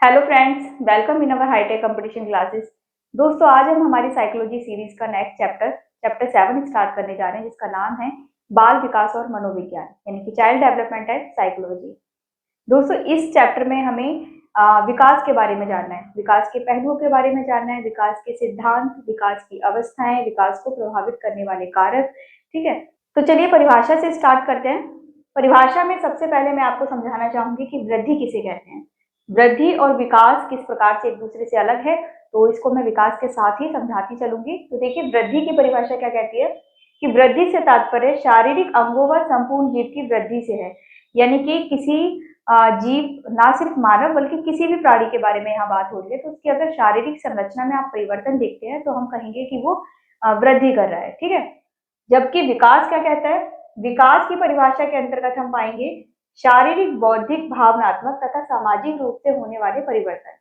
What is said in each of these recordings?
Hello friends, welcome in our hitech competition classes. दोस्तों, आज हम हमारी साइकोलॉजी सीरीज का नेक्स्ट चैप्टर 7 स्टार्ट करने जा रहे हैं, जिसका नाम है बाल विकास और मनोविज्ञान, यानी कि चाइल्ड डेवलपमेंट एंड साइकोलॉजी। दोस्तों, इस चैप्टर में हमें विकास के बारे में जानना है, विकास के पहलुओं के बारे में जानना है, विकास के सिद्धांत, विकास की अवस्थाएं, विकास को प्रभावित करने वाले कारक। ठीक है, तो चलिए परिभाषा से स्टार्ट करते हैं। परिभाषा में सबसे पहले मैं आपको समझाना चाहूंगी कि वृद्धि किसे कहते हैं। वृद्धि और विकास किस प्रकार से एक दूसरे से अलग है, तो इसको मैं विकास के साथ ही समझाती चलूंगी। तो देखिए, वृद्धि की परिभाषा क्या कहती है कि वृद्धि से तात्पर्य शारीरिक अंगों व संपूर्ण जीव की वृद्धि से है। यानी कि किसी जीव, ना सिर्फ मानव बल्कि किसी भी प्राणी के बारे में यहाँ बात हो रही है, तो उसकी अगर शारीरिक संरचना में आप परिवर्तन देखते हैं तो हम कहेंगे कि वो वृद्धि कर रहा है। ठीक है, जबकि विकास क्या कहता है, विकास की परिभाषा के अंतर्गत हम पाएंगे शारीरिक, बौद्धिक, भावनात्मक तथा सामाजिक रूप से होने वाले परिवर्तन।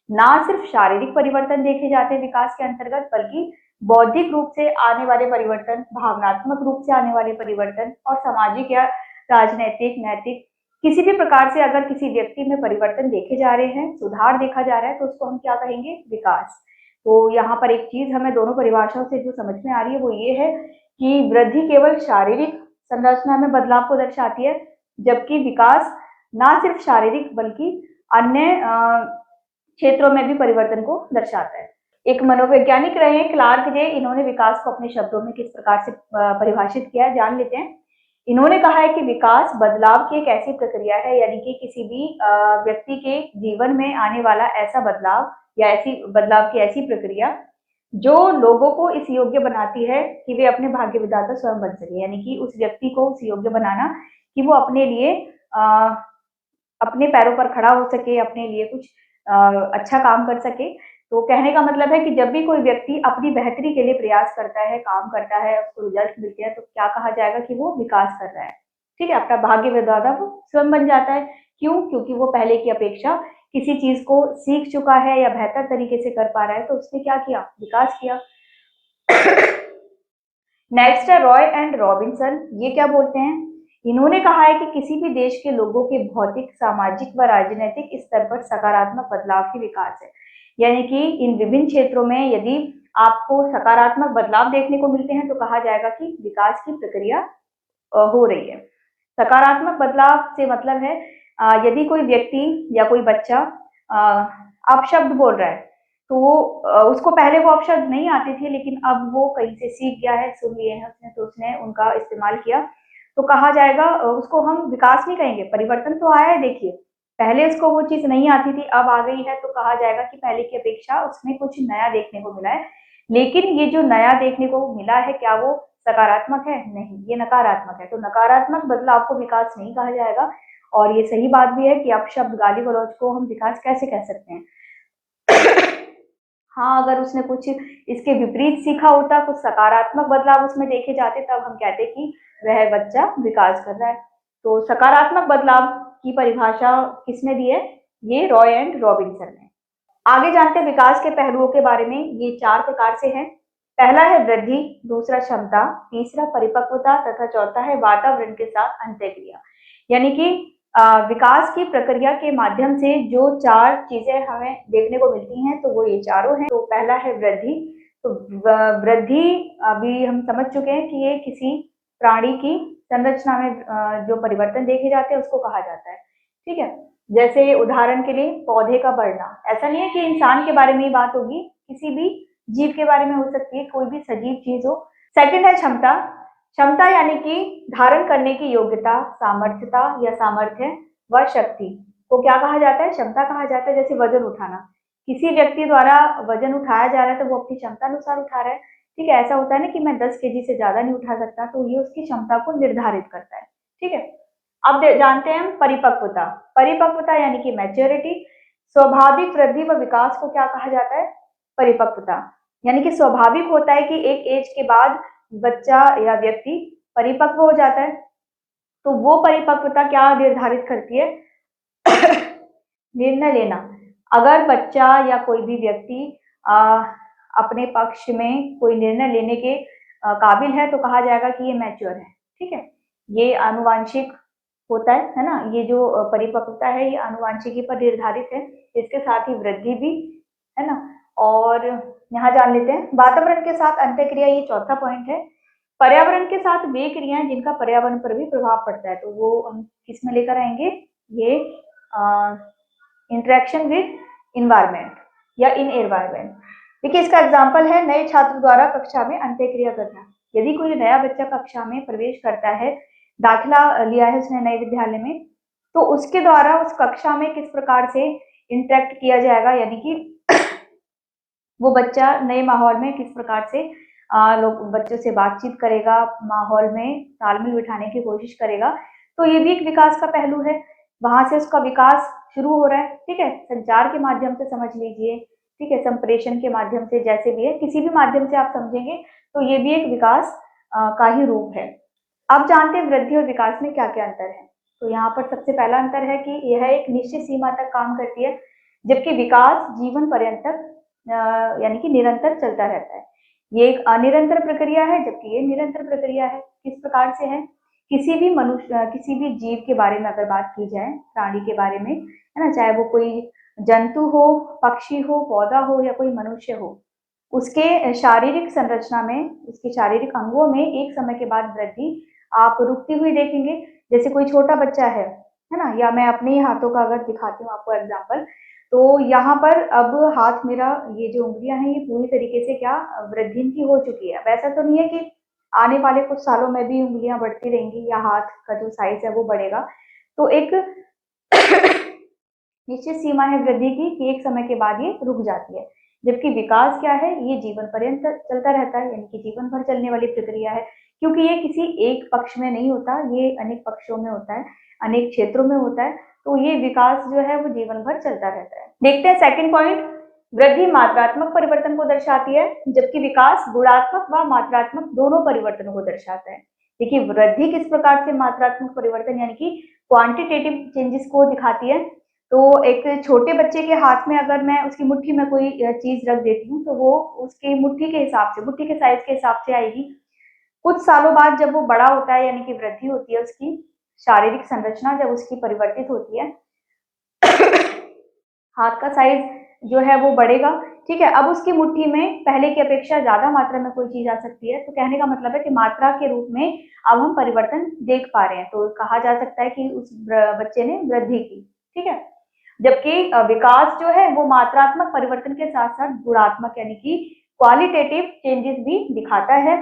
ना सिर्फ शारीरिक परिवर्तन देखे जाते हैं विकास के अंतर्गत, बल्कि बौद्धिक रूप से आने वाले परिवर्तन, भावनात्मक रूप से आने वाले परिवर्तन और सामाजिक या राजनैतिक, नैतिक किसी भी प्रकार से अगर किसी व्यक्ति में परिवर्तन देखे जा रहे हैं, सुधार देखा जा रहा है, तो उसको हम क्या कहेंगे, विकास। तो यहाँ पर एक चीज हमें दोनों परिभाषाओं से जो समझ में आ रही है वो ये है कि वृद्धि केवल शारीरिक संरचना में बदलाव को दर्शाती है, जबकि विकास ना सिर्फ शारीरिक बल्कि अन्य क्षेत्रों में भी परिवर्तन को दर्शाता है। एक मनोवैज्ञानिक रहे क्लार्क जे, इन्होंने विकास को अपने शब्दों में किस प्रकार से परिभाषित किया, जान लेते हैं। इन्होंने कहा है कि विकास बदलाव की एक ऐसी प्रक्रिया है, यानी कि किसी भी व्यक्ति के जीवन में आने वाला ऐसा बदलाव या ऐसी बदलाव की ऐसी प्रक्रिया जो लोगों को इस योग्य बनाती है कि वे अपने भाग्य विधाता स्वयं बन सके। यानी कि उस व्यक्ति को उस योग्य बनाना कि वो अपने लिए अपने पैरों पर खड़ा हो सके, अपने लिए कुछ अच्छा काम कर सके। तो कहने का मतलब है कि जब भी कोई व्यक्ति अपनी बेहतरी के लिए प्रयास करता है, काम करता है, उसको रिजल्ट मिलते हैं, तो क्या कहा जाएगा कि वो विकास कर रहा है। ठीक है, अपना भाग्य विधाता वो स्वयं बन जाता है। क्यों? क्योंकि वो पहले की अपेक्षा किसी चीज को सीख चुका है या बेहतर तरीके से कर पा रहा है, तो उसने क्या किया, विकास किया। नेक्स्ट है रॉय एंड रॉबिन्सन। ये क्या बोलते हैं, इन्होंने कहा है कि किसी भी देश के लोगों के भौतिक, सामाजिक व राजनीतिक स्तर पर सकारात्मक बदलाव ही विकास है। यानी कि इन विभिन्न क्षेत्रों में यदि आपको सकारात्मक बदलाव देखने को मिलते हैं तो कहा जाएगा कि विकास की प्रक्रिया हो रही है। सकारात्मक बदलाव से मतलब है यदि कोई व्यक्ति या कोई बच्चा अपशब्द बोल रहा है, तो वो उसको पहले वो अपशब्द नहीं आते थे, लेकिन अब वो कहीं से सीख गया है, सुन लिए हैं उसने, तो उसने उनका इस्तेमाल किया, तो कहा जाएगा, उसको हम विकास नहीं कहेंगे, परिवर्तन तो आया है। देखिए, पहले उसको वो चीज नहीं आती थी, अब आ गई है, तो कहा जाएगा कि पहले की अपेक्षा उसमें कुछ नया देखने को मिला है। लेकिन ये जो नया देखने को मिला है, क्या वो सकारात्मक है? नहीं, ये नकारात्मक है। तो नकारात्मक बदलाव को विकास नहीं कहा जाएगा। और ये सही बात भी है कि अपशब्द, गाली गलौज को हम विकास कैसे कह सकते हैं। हाँ, अगर उसने कुछ इसके विपरीत सीखा होता, कुछ सकारात्मक बदलाव उसमें देखे जाते, तब हम कहते कि वह बच्चा विकास कर रहा है। तो सकारात्मक बदलाव की परिभाषा किसने दी है, ये रॉय एंड रॉबिन्सन ने। आगे जानते हैं विकास के पहलुओं के बारे में। ये 4 प्रकार से हैं। पहला है वृद्धि, दूसरा क्षमता, तीसरा परिपक्वता तथा चौथा है वातावरण के साथ अंत्यक्रिया। यानी कि विकास की प्रक्रिया के माध्यम से जो 4 चीजें हमें देखने को मिलती हैं, तो वो ये चारों हैं। तो पहला है वृद्धि। तो वृद्धि अभी हम समझ चुके हैं कि ये किसी प्राणी की संरचना में जो परिवर्तन देखे जाते हैं उसको कहा जाता है। ठीक है, जैसे उदाहरण के लिए पौधे का बढ़ना। ऐसा नहीं है कि इंसान के बारे में ही बात होगी, किसी भी जीव के बारे में हो सकती है, कोई भी सजीव चीज हो। सेकंड है क्षमता। क्षमता यानी कि धारण करने की योग्यता, सामर्थ्यता या सामर्थ्य व शक्ति को क्या कहा जाता है, क्षमता कहा जाता है। जैसे वजन उठाना, किसी व्यक्ति द्वारा वजन उठाया जा रहा है तो वो अपनी क्षमता अनुसार उठा रहा है। ठीक है, ऐसा होता है ना कि मैं 10 केजी से ज्यादा नहीं उठा सकता, तो ये उसकी क्षमता को निर्धारित करता है। ठीक है, अब जानते हैं हम परिपक्वता। परिपक्वता यानी कि मैच्योरिटी। स्वाभाविक वृद्धि व विकास को क्या कहा जाता है, परिपक्वता। यानी कि स्वाभाविक होता है कि एक एज के बाद बच्चा या व्यक्ति परिपक्व हो जाता है। तो वो परिपक्वता क्या निर्धारित करती है, निर्णय लेना। अगर बच्चा या कोई भी व्यक्ति अपने पक्ष में कोई निर्णय लेने के काबिल है, तो कहा जाएगा कि ये मैच्योर है। ठीक है, ये आनुवांशिक होता है ना। ये जो परिपक्वता है ये आनुवांशिकी पर निर्धारित है, इसके साथ ही वृद्धि भी, है ना। और यहाँ जान लेते हैं वातावरण के साथ अंतःक्रिया, ये चौथा पॉइंट है। पर्यावरण के साथ वे क्रियाएं जिनका पर्यावरण पर भी प्रभाव पड़ता है, तो वो हम किस में लेकर आएंगे, ये इंटरेक्शन विद इन्वायरमेंट या इन एनवायरमेंट। देखिए इसका एग्जाम्पल है नए छात्र द्वारा कक्षा में अंत्यक्रिया करना। यदि कोई नया बच्चा कक्षा में प्रवेश करता है, दाखिला लिया है उसने नए विद्यालय में, तो उसके द्वारा उस कक्षा में किस प्रकार से इंटरेक्ट किया जाएगा, यानी कि वो बच्चा नए माहौल में किस प्रकार से लोग बच्चों से बातचीत करेगा, माहौल में तालमेल बिठाने की कोशिश करेगा, तो ये भी एक विकास का पहलू है। वहां से उसका विकास शुरू हो रहा है, ठीक है। संचार के माध्यम से समझ लीजिए, ठीक है, संप्रेषण के माध्यम से, जैसे भी है, किसी भी माध्यम से आप समझेंगे तो ये भी एक विकास का ही रूप है। अब जानते हैं वृद्धि और विकास में क्या क्या अंतर है। तो यहाँ पर सबसे पहला अंतर है कि यह एक निश्चित सीमा तक काम करती है, जबकि विकास जीवन पर्यंत तक यानी कि निरंतर चलता रहता है। ये एक अनिरंतर प्रक्रिया है, जबकि ये निरंतर प्रक्रिया है। किस प्रकार से है, किसी भी मनुष्य, किसी भी जीव के बारे में अगर बात की जाए, प्राणी के बारे में, है ना, चाहे वो कोई जंतु हो, पक्षी हो, पौधा हो या कोई मनुष्य हो, उसके शारीरिक संरचना में, उसके शारीरिक अंगों में एक समय के बाद वृद्धि आप रुकती हुई देखेंगे। जैसे कोई छोटा बच्चा है ना, या मैं अपने ही हाथों का अगर दिखाती हूँ आपको एग्जाम्पल, तो यहाँ पर अब हाथ मेरा, ये जो उंगलियां हैं ये पूरी तरीके से क्या वृद्धि की हो चुकी है। वैसा तो नहीं है कि आने वाले कुछ सालों में भी उंगलियां बढ़ती रहेंगी या हाथ का जो साइज है वो बढ़ेगा। तो एक निश्चित सीमा है वृद्धि की कि एक समय के बाद ये रुक जाती है। जबकि विकास क्या है, ये जीवन पर्यंत चलता रहता है, यानी कि जीवन भर चलने वाली प्रक्रिया है, क्योंकि ये किसी एक पक्ष में नहीं होता, ये अनेक पक्षों में होता है, अनेक क्षेत्रों में होता है। तो ये विकास जो है वो जीवन भर चलता रहता है। देखते हैं सेकंड पॉइंट, वृद्धि मात्रात्मक परिवर्तन को दर्शाती है, जबकि विकास गुणात्मक व मात्रात्मक दोनों परिवर्तनों को दर्शाता है। देखिए वृद्धि किस प्रकार से मात्रात्मक परिवर्तन यानी कि क्वांटिटेटिव चेंजेस को दिखाती है। तो एक छोटे बच्चे के हाथ में अगर मैं उसकी मुट्ठी में कोई चीज रख देती हूँ, तो वो उसकी मुट्ठी के हिसाब से, मुट्ठी के साइज के हिसाब से आएगी। कुछ सालों बाद जब वो बड़ा होता है, यानी कि वृद्धि होती है, उसकी शारीरिक संरचना जब उसकी परिवर्तित होती है, हाथ का साइज जो है वो बढ़ेगा, ठीक है। अब उसकी मुट्ठी में पहले की अपेक्षा ज्यादा मात्रा में कोई चीज आ सकती है, तो कहने का मतलब है कि मात्रा के रूप में अब हम परिवर्तन देख पा रहे हैं, तो कहा जा सकता है कि उस बच्चे ने वृद्धि की, ठीक है। जबकि विकास जो है वो मात्रात्मक परिवर्तन के साथ साथ गुणात्मक यानी कि क्वालिटेटिव चेंजेस भी दिखाता है।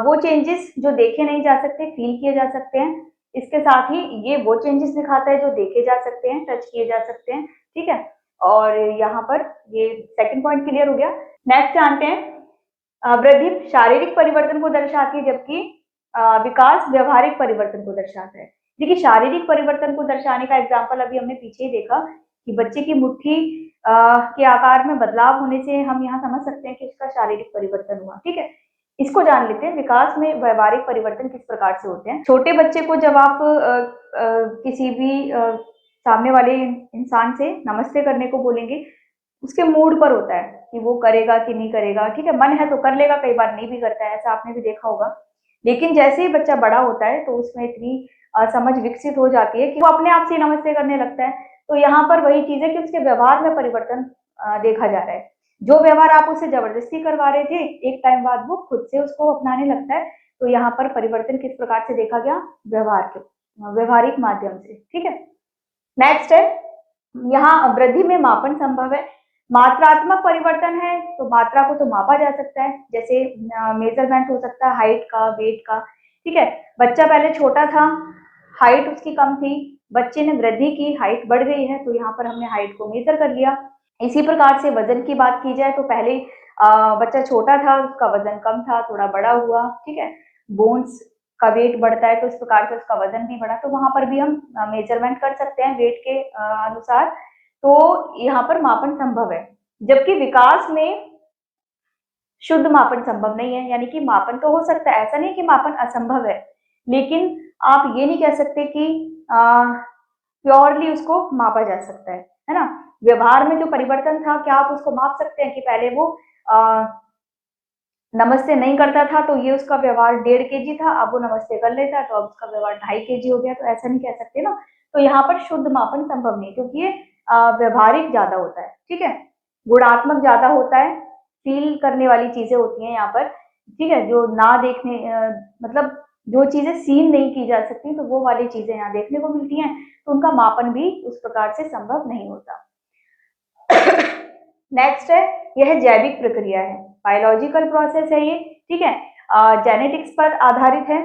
वो चेंजेस जो देखे नहीं जा सकते, फील किए जा सकते हैं। इसके साथ ही ये वो चेंजेस दिखाता है जो देखे जा सकते हैं, टच किए जा सकते हैं, ठीक है। और यहाँ पर ये सेकंड पॉइंट क्लियर हो गया। नेक्स्ट जानते हैं वृद्धि शारीरिक परिवर्तन को दर्शाती है, जबकि विकास व्यवहारिक परिवर्तन को दर्शाता है। देखिए शारीरिक परिवर्तन को दर्शाने का एग्जाम्पल अभी हमने पीछे ही देखा कि बच्चे की मुट्ठी के आकार में बदलाव होने से हम यहाँ समझ सकते हैं कि उसका शारीरिक परिवर्तन हुआ, ठीक है। इसको जान लेते हैं, विकास में व्यवहारिक परिवर्तन किस प्रकार से होते हैं। छोटे बच्चे को जब आप किसी भी सामने वाले इंसान से नमस्ते करने को बोलेंगे, उसके मूड पर होता है कि वो करेगा कि नहीं करेगा, ठीक है। मन है तो कर लेगा, कई बार नहीं भी करता है, ऐसा आपने भी देखा होगा। लेकिन जैसे ही बच्चा बड़ा होता है तो उसमें इतनी समझ विकसित हो जाती है कि वो अपने आप से नमस्ते करने लगता है। तो यहाँ पर वही चीज है कि उसके व्यवहार में परिवर्तन देखा जा रहा है। जो व्यवहार आप उसे जबरदस्ती करवा रहे थे, एक टाइम बाद वो खुद से उसको अपनाने लगता है। तो यहाँ पर परिवर्तन किस प्रकार से देखा गया, व्यवहार के व्यवहारिक माध्यम से, ठीक है। नेक्स्ट है, यहाँ वृद्धि में मापन संभव है। मात्रात्मक परिवर्तन है तो मात्रा को तो मापा जा सकता है, जैसे मेजरमेंट हो सकता है हाइट का, वेट का, ठीक है। बच्चा पहले छोटा था, हाइट उसकी कम थी, बच्चे ने वृद्धि की, हाइट बढ़ गई है, तो यहाँ पर हमने हाइट को मेजर कर लिया। इसी प्रकार से वजन की बात की जाए तो पहले बच्चा छोटा था, उसका वजन कम था, थोड़ा बड़ा हुआ, ठीक है। बोन्स का वेट बढ़ता है तो इस प्रकार से उसका वजन भी बढ़ा, तो वहां पर भी हम मेजरमेंट कर सकते हैं वेट के अनुसार। तो यहाँ पर मापन संभव है, जबकि विकास में शुद्ध मापन संभव नहीं है। यानी कि मापन तो हो सकता है, ऐसा नहीं कि मापन असंभव है, लेकिन आप ये नहीं कह सकते कि प्योरली उसको मापा जा सकता है ना। व्यवहार में जो परिवर्तन था, क्या आप उसको माप सकते हैं कि पहले वो नमस्ते नहीं करता था तो ये उसका व्यवहार 1.5 kg था, अब वो नमस्ते कर लेता है तो अब उसका व्यवहार 2.5 kg हो गया। तो ऐसा नहीं कह सकते ना। तो यहाँ पर शुद्ध मापन संभव नहीं, क्योंकि ये व्यवहारिक ज्यादा होता है, ठीक है, गुणात्मक ज्यादा होता है, फील करने वाली चीजें होती हैं यहाँ पर, ठीक है, जो ना देखने मतलब जो चीजें सीन नहीं की जा सकती तो वो वाली चीजें यहाँ देखने को मिलती हैं, तो उनका मापन भी उस प्रकार से संभव नहीं होता। नेक्स्ट है, यह जैविक प्रक्रिया है, बायोलॉजिकल प्रोसेस है ये, ठीक है, जेनेटिक्स पर आधारित है।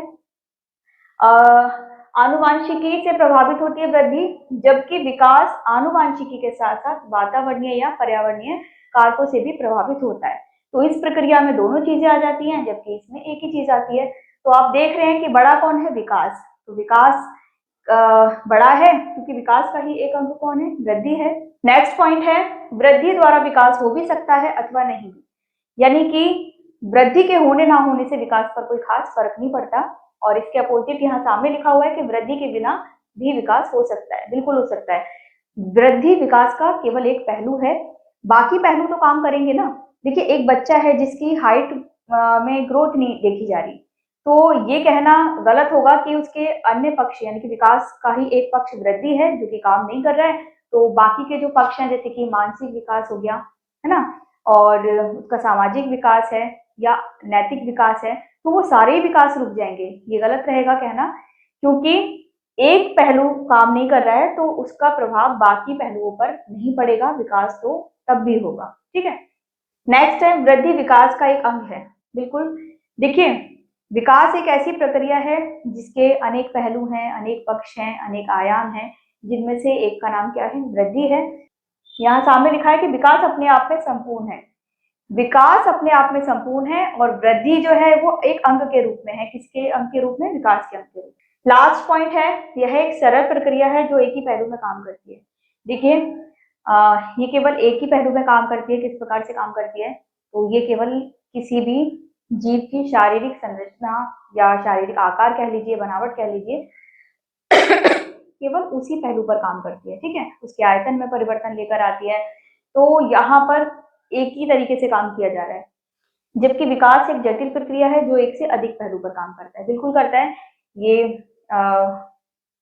आनुवांशिकी से प्रभावित होती है वृद्धि, जबकि विकास आनुवांशिकी के साथ साथ वातावरणीय या पर्यावरणीय कारकों से भी प्रभावित होता है। तो इस प्रक्रिया में दोनों चीजें आ जाती हैं, जबकि इसमें एक ही चीज आती है। तो आप देख रहे हैं कि बड़ा कौन है, विकास। तो विकास बड़ा है क्योंकि विकास का ही एक अंग कौन है, वृद्धि है। नेक्स्ट पॉइंट है, वृद्धि द्वारा विकास हो भी सकता है अथवा नहीं, यानी कि वृद्धि के होने ना होने से विकास पर कोई खास फर्क नहीं पड़ता। और इसके अपोजिट यहाँ सामने लिखा हुआ है कि वृद्धि के बिना भी विकास हो सकता है, बिल्कुल हो सकता है। वृद्धि विकास का केवल एक पहलू है, बाकी पहलू तो काम करेंगे ना। देखिए, एक बच्चा है जिसकी हाइट में ग्रोथ नहीं देखी जा रही, तो ये कहना गलत होगा कि उसके अन्य पक्ष यानी कि विकास का ही एक पक्ष वृद्धि है जो कि काम नहीं कर रहा है, तो बाकी के जो पक्ष हैं जैसे कि मानसिक विकास हो गया, है ना, और उसका सामाजिक विकास है या नैतिक विकास है, तो वो सारे विकास रुक जाएंगे। ये गलत रहेगा कहना, क्योंकि एक पहलू काम नहीं कर रहा है तो उसका प्रभाव बाकी पहलुओं पर नहीं पड़ेगा, विकास तो तब भी होगा, ठीक है। नेक्स्ट है, वृद्धि विकास का एक अंग है, बिल्कुल। देखिए, विकास एक ऐसी प्रक्रिया है जिसके अनेक पहलू हैं, अनेक पक्ष हैं, अनेक आयाम हैं, जिनमें से एक का नाम क्या है, वृद्धि है। यहाँ सामने लिखा है कि विकास अपने आप में संपूर्ण है, विकास अपने आप में संपूर्ण है, और वृद्धि जो है वो एक अंग के रूप में है। किसके अंग के रूप में, विकास के अंग के रूप में। लास्ट पॉइंट है, यह एक सरल प्रक्रिया है जो एक ही पहलू में काम करती है। देखिए, ये केवल एक ही पहलू में काम करती है। किस प्रकार से काम करती है, तो ये केवल किसी भी जीव की शारीरिक संरचना या शारीरिक आकार कह लीजिए, बनावट कह लीजिए, केवल उसी पहलू पर काम करती है, ठीक है, उसके आयतन में परिवर्तन लेकर आती है। तो यहाँ पर एक ही तरीके से काम किया जा रहा है, जबकि विकास एक जटिल प्रक्रिया है जो एक से अधिक पहलू पर काम करता है, बिल्कुल करता है। ये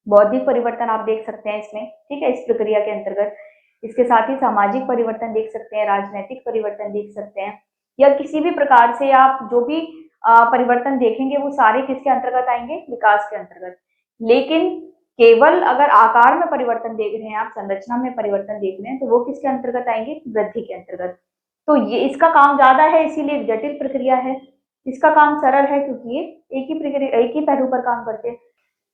बौद्धिक परिवर्तन आप देख सकते हैं इसमें, ठीक है, इस प्रक्रिया के अंतर्गत। इसके साथ ही सामाजिक परिवर्तन देख सकते हैं, राजनीतिक परिवर्तन देख सकते हैं, या किसी भी प्रकार से आप जो भी परिवर्तन देखेंगे वो सारे किसके अंतर्गत आएंगे, विकास के अंतर्गत। लेकिन केवल अगर आकार में परिवर्तन देख रहे हैं आप, संरचना में परिवर्तन देख रहे हैं, तो वो किसके अंतर्गत आएंगे, वृद्धि के अंतर्गत। तो ये इसका काम ज्यादा है, इसीलिए एक जटिल प्रक्रिया है। इसका काम सरल है क्योंकि ये एक ही प्रक्रिया, एक ही पहलू पर काम करते हैं।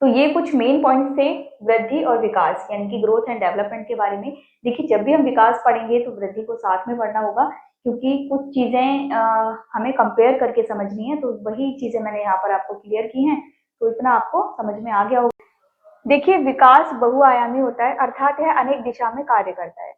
तो ये कुछ मेन पॉइंट्स थे वृद्धि और विकास यानी कि ग्रोथ एंड डेवलपमेंट के बारे में। देखिए, जब भी हम विकास पढ़ेंगे तो वृद्धि को साथ में पढ़ना होगा, क्योंकि कुछ चीजें हमें कंपेयर करके समझनी है, तो वही चीजें मैंने यहाँ पर आपको क्लियर की हैं, तो इतना आपको समझ में आ गया होगा। देखिए, विकास बहुआयामी होता है, अर्थात यह अनेक दिशा में कार्य करता है।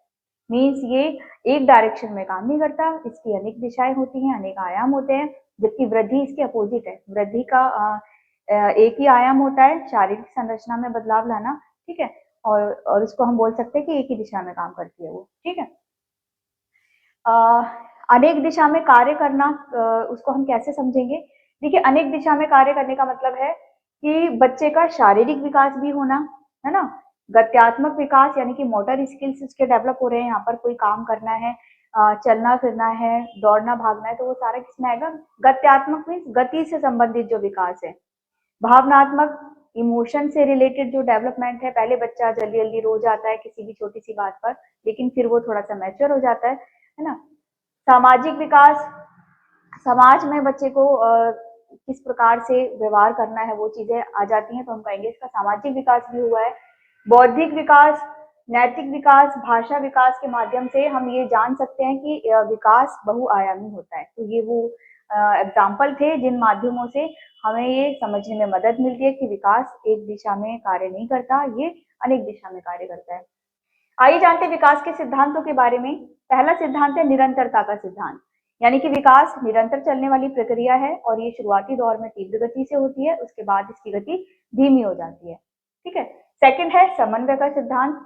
मीन्स ये एक डायरेक्शन में काम नहीं करता, इसकी अनेक दिशाएं होती हैं, अनेक आयाम होते हैं, जबकि वृद्धि इसके अपोजिट है। वृद्धि का एक ही आयाम होता है, शारीरिक संरचना में बदलाव लाना, ठीक है, और उसको हम बोल सकते हैं कि एक ही दिशा में काम करती है वो, ठीक है। अनेक दिशा में कार्य करना, उसको हम कैसे समझेंगे। देखिए, अनेक दिशा में कार्य करने का मतलब है कि बच्चे का शारीरिक विकास भी होना, है ना, गत्यात्मक विकास यानी कि मोटर स्किल्स उसके डेवलप हो रहे हैं, यहाँ पर कोई काम करना है, चलना फिरना है, दौड़ना भागना है, तो वो सारा किसमें आएगा, गत्यात्मक मीन्स गति से संबंधित जो विकास है। भावनात्मक, इमोशन से रिलेटेड जो डेवलपमेंट है, पहले बच्चा जल्दी जल्दी रो जाता है किसी भी छोटी सी बात पर, लेकिन फिर वो थोड़ा सा मैच्योर हो जाता है ना। सामाजिक विकास, समाज में बच्चे को किस प्रकार से व्यवहार करना है वो चीजें आ जाती हैं, तो हम कहेंगे इसका सामाजिक विकास भी हुआ है। बौद्धिक विकास, नैतिक विकास, भाषा विकास के माध्यम से हम ये जान सकते हैं कि विकास बहुआयामी होता है। तो ये वो एग्जाम्पल थे जिन माध्यमों से हमें ये समझने में मदद मिलती है कि विकास एक दिशा में कार्य नहीं करता, ये अनेक दिशा में कार्य करता है। आइए जानते हैं विकास के सिद्धांतों के बारे में। पहला सिद्धांत है निरंतरता का सिद्धांत, यानी कि विकास निरंतर चलने वाली प्रक्रिया है और ये शुरुआती दौर में तीव्र गति से होती है, उसके बाद इसकी गति धीमी हो जाती है, ठीक है। सेकंड है समन्वय का सिद्धांत।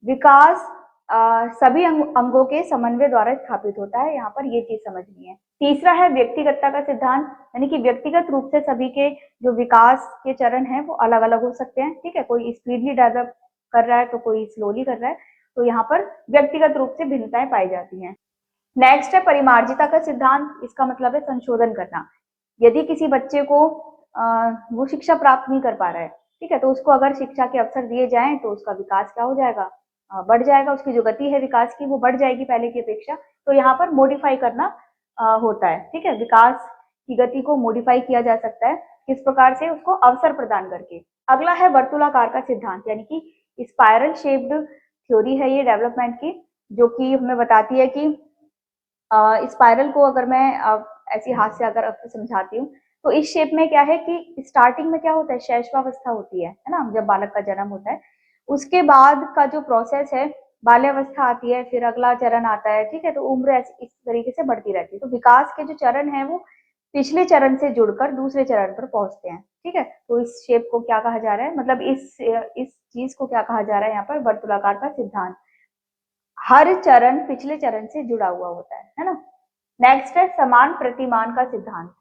विकास सभी अंगों के समन्वय द्वारा स्थापित होता है। यहाँ पर ये चीज समझनी है। तीसरा है व्यक्तिगतता का सिद्धांत, यानी कि व्यक्तिगत रूप से सभी के जो विकास के चरण हैं वो अलग अलग हो सकते हैं। ठीक है, कोई स्पीडली डेवलप कर रहा है तो कोई स्लोली कर रहा है, तो यहाँ पर व्यक्तिगत रूप से भिन्नताएं पाई जाती हैं। नेक्स्ट है परिमार्जिता का सिद्धांत। इसका मतलब है संशोधन करना। यदि किसी बच्चे को वो शिक्षा प्राप्त नहीं कर पा रहा है, ठीक है, तो उसको अगर शिक्षा के अवसर दिए जाएं तो उसका विकास क्या हो जाएगा, बढ़ जाएगा। उसकी जो गति है विकास की वो बढ़ जाएगी पहले की अपेक्षा। तो यहाँ पर मॉडिफाई करना होता है। ठीक है, विकास की गति को मॉडिफाई किया जा सकता है, किस प्रकार से, उसको अवसर प्रदान करके। अगला है वर्तुलाकार का सिद्धांत, यानी कि स्पाइरल शेप्ड थ्योरी है ये डेवलपमेंट की, जो कि हमें बताती है कि स्पाइरल को अगर मैं ऐसी हाथ से अगर आपको समझाती हूँ, तो इस शेप में क्या है कि स्टार्टिंग में क्या होता है, शैशवावस्था होती है ना, जब बालक का जन्म होता है। उसके बाद का जो प्रोसेस है, बाल्यावस्था आती है, फिर अगला चरण आता है। ठीक है, तो उम्र इस तरीके से बढ़ती रहती है। तो विकास के जो चरण है वो पिछले चरण से जुड़कर दूसरे चरण पर पहुंचते हैं। ठीक है, तो इस शेप को क्या कहा जा रहा है, मतलब इस चीज को क्या कहा जा रहा है यहाँ पर, वर्तुलाकार का सिद्धांत। हर चरण पिछले चरण से जुड़ा हुआ होता है ना। नेक्स्ट है समान प्रतिमान का सिद्धांत।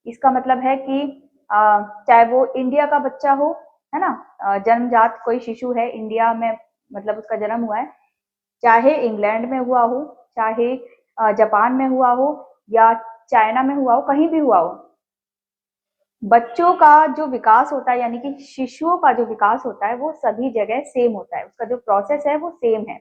इसका मतलब है कि चाहे वो इंडिया का बच्चा हो, है ना, जन्मजात कोई शिशु है इंडिया में, मतलब उसका जन्म हुआ है, चाहे इंग्लैंड में हुआ हो, चाहे जापान में हुआ हो, या चाइना में हुआ हो, कहीं भी हुआ हो, बच्चों का जो विकास होता है, यानी कि शिशुओं का जो विकास होता है वो सभी जगह सेम होता है। उसका जो प्रोसेस है वो सेम है।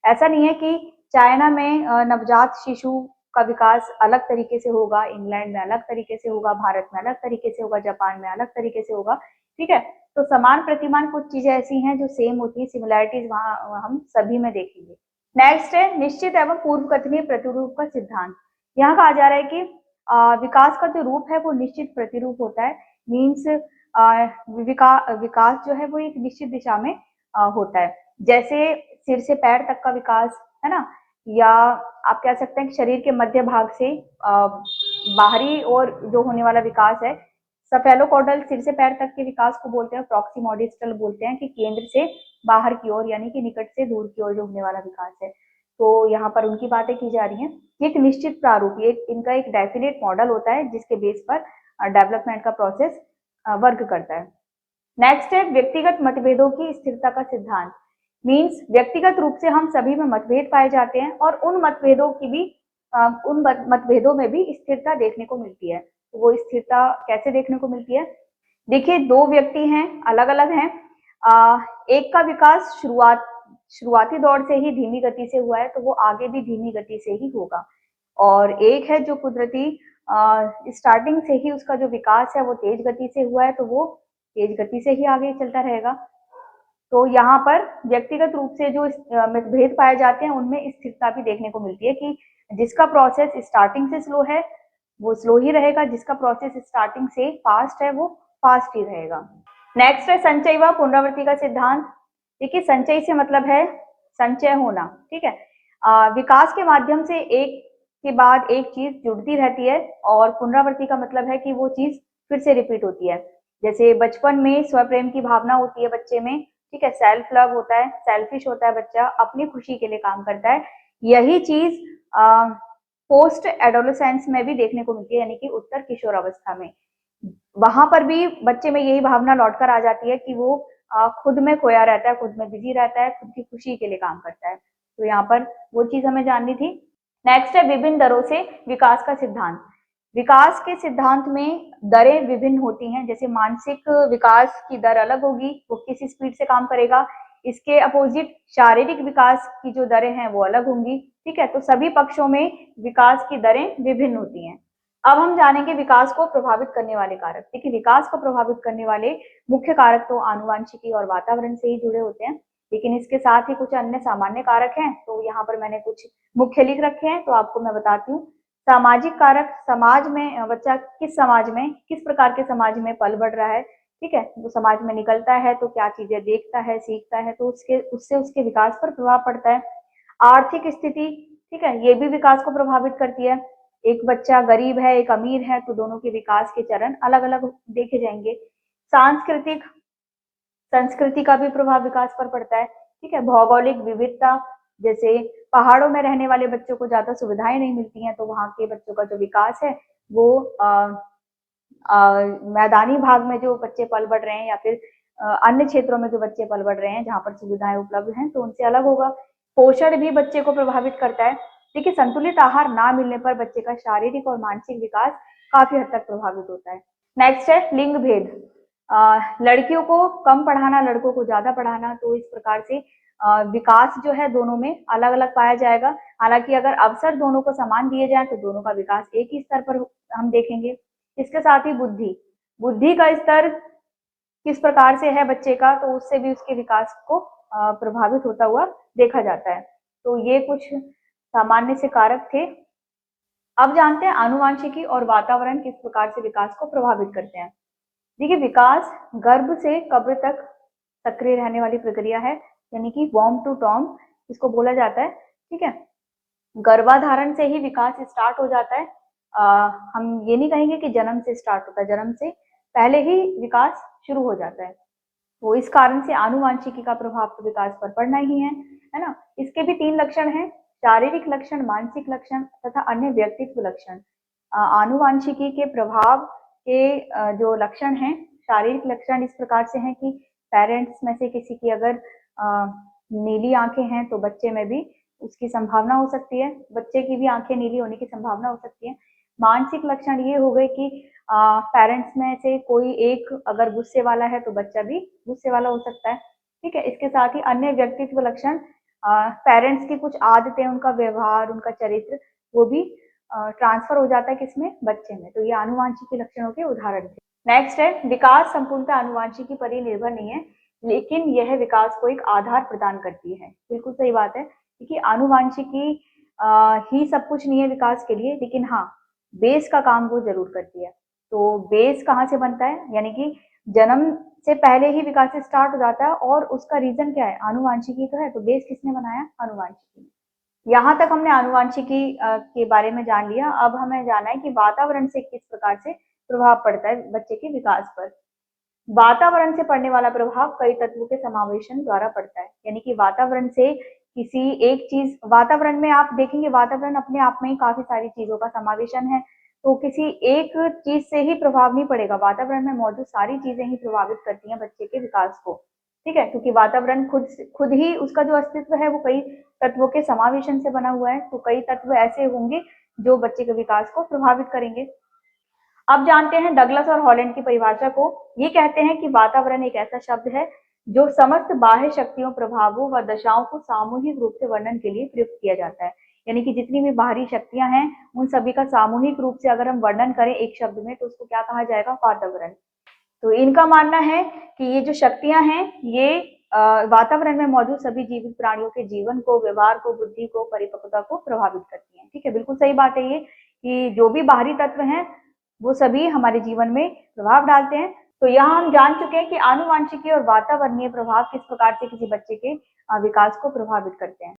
ऐसा नहीं है कि चाइना में नवजात शिशु का विकास अलग तरीके से होगा, इंग्लैंड में अलग तरीके से होगा, भारत में अलग तरीके से होगा, जापान में अलग तरीके से होगा। ठीक है, तो समान प्रतिमान कुछ चीजें ऐसी हैं जो सेम होती है, सिमिलैरिटीज वहां हम सभी में देखेंगे। नेक्स्ट है निश्चित एवं पूर्व कथनीय प्रतिरूप का सिद्धांत। यहाँ कहा जा रहा है कि विकास का जो रूप है वो निश्चित प्रतिरूप होता है। मीन्स विकास जो है वो एक निश्चित दिशा में होता है। जैसे सिर से पैर तक का विकास, है ना, या आप कह सकते हैं कि शरीर के मध्य भाग से बाहरी और जो होने वाला विकास है, सफेलोकॉर्डल सिर से पैर तक के विकास को बोलते हैं, प्रॉक्सिमोडिस्टल बोलते हैं कि केंद्र से बाहर की ओर, यानी कि निकट से दूर की ओर जो होने वाला विकास है। तो यहाँ पर उनकी बातें की जा रही हैं। एक निश्चित प्रारूप, ये इनका एक डेफिनेट मॉडल होता है जिसके बेस पर डेवलपमेंट का प्रोसेस वर्क करता है। नेक्स्ट है व्यक्तिगत मतभेदों की स्थिरता का सिद्धांत। मीन्स व्यक्तिगत रूप से हम सभी में मतभेद पाए जाते हैं और उन मतभेदों की भी उन मतभेदों में भी स्थिरता देखने को मिलती है। तो वो स्थिरता कैसे देखने को मिलती है, देखिए दो व्यक्ति हैं, अलग अलग हैं, एक का विकास शुरुआती दौर से ही धीमी गति से हुआ है तो वो आगे भी धीमी गति से ही होगा, और एक है जो कुदरती स्टार्टिंग से ही उसका जो विकास है वो तेज गति से हुआ है तो वो तेज गति से ही आगे चलता रहेगा। तो यहाँ पर व्यक्तिगत रूप से जो मतभेद पाए जाते हैं उनमें स्थिरता भी देखने को मिलती है कि जिसका प्रोसेस स्टार्टिंग से स्लो है वो स्लो ही रहेगा, जिसका प्रोसेस स्टार्टिंग से फास्ट है वो फास्ट ही रहेगा। नेक्स्ट है संचय व पुनरावृत्ति का सिद्धांत। देखिए संचय से मतलब है संचय होना। ठीक है, विकास के माध्यम से एक के बाद एक चीज जुड़ती रहती है, और पुनरावृत्ति का मतलब है कि वो चीज फिर से रिपीट होती है। जैसे बचपन में स्वप्रेम की भावना होती है बच्चे में, ठीक है, सेल्फ लव होता है, सेल्फिश होता है बच्चा, अपनी खुशी के लिए काम करता है। यही चीज पोस्ट एडोलेसेंस में भी देखने को मिलती है, यानी कि उत्तर किशोर अवस्था में। वहां पर भी बच्चे में यही भावना लौटकर आ जाती है कि वो खुद में खोया रहता है, खुद में बिजी रहता है, खुद की खुशी के लिए काम करता है। तो यहाँ पर वो चीज हमें जाननी थी। नेक्स्ट है विभिन्न दरों से विकास का सिद्धांत। विकास के सिद्धांत में दरें विभिन्न होती हैं। जैसे मानसिक विकास की दर अलग होगी, वो किस स्पीड से काम करेगा। इसके अपोजिट शारीरिक विकास की जो दरें हैं वो अलग होंगी। ठीक है, तो सभी पक्षों में विकास की दरें विभिन्न होती हैं। अब हम जानेंगे विकास को प्रभावित करने वाले कारक। देखिए विकास को प्रभावित करने वाले मुख्य कारक तो आनुवांशिकी और वातावरण से ही जुड़े होते हैं, लेकिन इसके साथ ही कुछ अन्य सामान्य कारक हैं। तो यहाँ पर मैंने कुछ मुख्य लिख रखे हैं, तो आपको मैं बताती हूँ। सामाजिक कारक, समाज में बच्चा किस समाज में, किस प्रकार के समाज में पल बढ़ रहा है। ठीक है, वो समाज में निकलता है तो क्या चीजें देखता है, सीखता है, तो उससे उसके विकास पर प्रभाव पड़ता है। आर्थिक स्थिति, ठीक है, ये भी विकास को प्रभावित करती है। एक बच्चा गरीब है, एक अमीर है, तो दोनों के विकास के चरण अलग अलग देखे जाएंगे। सांस्कृतिक, संस्कृति का भी प्रभाव विकास पर पड़ता है। ठीक है, भौगोलिक विविधता, जैसे पहाड़ों में रहने वाले बच्चों को ज़्यादा सुविधाएं नहीं मिलती हैं, तो वहाँ के बच्चों का जो विकास है वो मैदानी भाग में जो बच्चे पल बढ़ रहे हैं या फिर अन्य क्षेत्रों में जो बच्चे पल बढ़ रहे हैं जहाँ पर सुविधाएं उपलब्ध हैं, तो उनसे अलग होगा। पोषण भी बच्चे को प्रभावित करता है। देखिए, संतुलित आहार ना मिलने पर बच्चे का शारीरिक और मानसिक विकास काफी हद तक प्रभावित होता है। नेक्स्ट है लिंग भेद। लड़कियों को कम पढ़ाना, लड़कों को ज्यादा पढ़ाना, तो इस प्रकार से विकास जो है दोनों में अलग अलग पाया जाएगा। हालांकि अगर अवसर दोनों को समान दिए जाए तो दोनों का विकास एक ही स्तर पर हम देखेंगे। इसके साथ ही बुद्धि, बुद्धि का स्तर किस प्रकार से है बच्चे का, तो उससे भी उसके विकास को प्रभावित होता हुआ देखा जाता है। तो ये कुछ सामान्य से कारक थे। अब जानते हैं आनुवंशिकी और वातावरण किस प्रकार से विकास को प्रभावित करते हैं। देखिए, विकास गर्भ से कब्र तक सक्रिय रहने वाली प्रक्रिया है, यानी कि वॉर्म टू टॉर्म इसको बोला जाता है। ठीक है, गर्भाधारण से ही विकास स्टार्ट हो जाता है। हम ये नहीं कहेंगे कि जन्म से स्टार्ट होता है, जन्म से पहले ही विकास शुरू हो जाता है। तो इस कारण से आनुवंशिकी का प्रभाव तो विकास पर पड़ना ही है ना। इसके भी 3 लक्षण हैं, शारीरिक लक्षण, मानसिक लक्षण तथा अन्य व्यक्तित्व लक्षण। आनुवंशिकी के प्रभाव के जो लक्षण हैं, शारीरिक लक्षण इस प्रकार से हैं कि पेरेंट्स में से किसी की अगर नीली आंखें हैं तो बच्चे में भी उसकी संभावना हो सकती है, बच्चे की भी आंखें नीली होने की संभावना हो सकती है। मानसिक लक्षण ये हो गए कि पेरेंट्स में से कोई एक अगर गुस्से वाला है तो बच्चा भी गुस्से वाला हो सकता है। ठीक है, इसके साथ ही अन्य व्यक्तित्व लक्षण, पेरेंट्स की कुछ आदतें, उनका व्यवहार, उनका चरित्र, वो भी ट्रांसफर हो जाता है किसमें, बच्चे में। तो ये आनुवंशिकी लक्षणों के उदाहरण थे। नेक्स्ट है विकास संपूर्णतः आनुवंशिकी पर ही निर्भर नहीं है, लेकिन यह विकास को एक आधार प्रदान करती है। बिल्कुल सही बात है, क्योंकि आनुवंशिकी ही सब कुछ नहीं है विकास के लिए, लेकिन हाँ, बेस का काम वो जरूर करती है। तो बेस कहाँ से बनता है, यानी कि जन्म से पहले ही विकास स्टार्ट हो जाता है, और उसका रीजन क्या है, आनुवंशिकी तो है। तो बेस किसने बनाया, आनुवंशिकी। यहाँ तक हमने आनुवंशिकी के बारे में जान लिया। अब हमें जानना है कि वातावरण से किस प्रकार से प्रभाव पड़ता है बच्चे के विकास पर। वातावरण से पड़ने वाला प्रभाव कई तत्वों के समावेशन द्वारा पड़ता है, यानी कि वातावरण से किसी एक चीज, वातावरण में आप देखेंगे वातावरण अपने आप में ही काफी सारी चीजों का समावेशन है, तो किसी एक चीज से ही प्रभाव नहीं पड़ेगा, वातावरण में मौजूद सारी चीजें ही प्रभावित करती हैं बच्चे के विकास को। ठीक है, क्योंकि वातावरण खुद ही उसका जो अस्तित्व है वो कई तत्वों के समावेशन से बना हुआ है, तो कई तत्व ऐसे होंगे जो बच्चे के विकास को प्रभावित करेंगे। अब जानते हैं डगलस और हॉलैंड की परिभाषा को। ये कहते हैं कि वातावरण एक ऐसा शब्द है जो समस्त बाह्य शक्तियों, प्रभावों व दशाओं को सामूहिक रूप से वर्णन के लिए प्रयुक्त किया जाता है। यानी कि जितनी भी बाहरी शक्तियां हैं उन सभी का सामूहिक रूप से अगर हम वर्णन करें एक शब्द में तो उसको क्या कहा जाएगा, वातावरण। तो इनका मानना है कि ये जो शक्तियां हैं ये वातावरण में मौजूद सभी जीवित प्राणियों के जीवन को, व्यवहार को, बुद्धि को, परिपक्वता को प्रभावित करती हैं। ठीक है, बिल्कुल सही बात है ये कि जो भी बाहरी तत्व हैं वो सभी हमारे जीवन में प्रभाव डालते हैं। तो यहाँ हम जान चुके हैं कि आनुवंशिकी और वातावरणीय प्रभाव किस प्रकार से किसी बच्चे के विकास को प्रभावित करते हैं।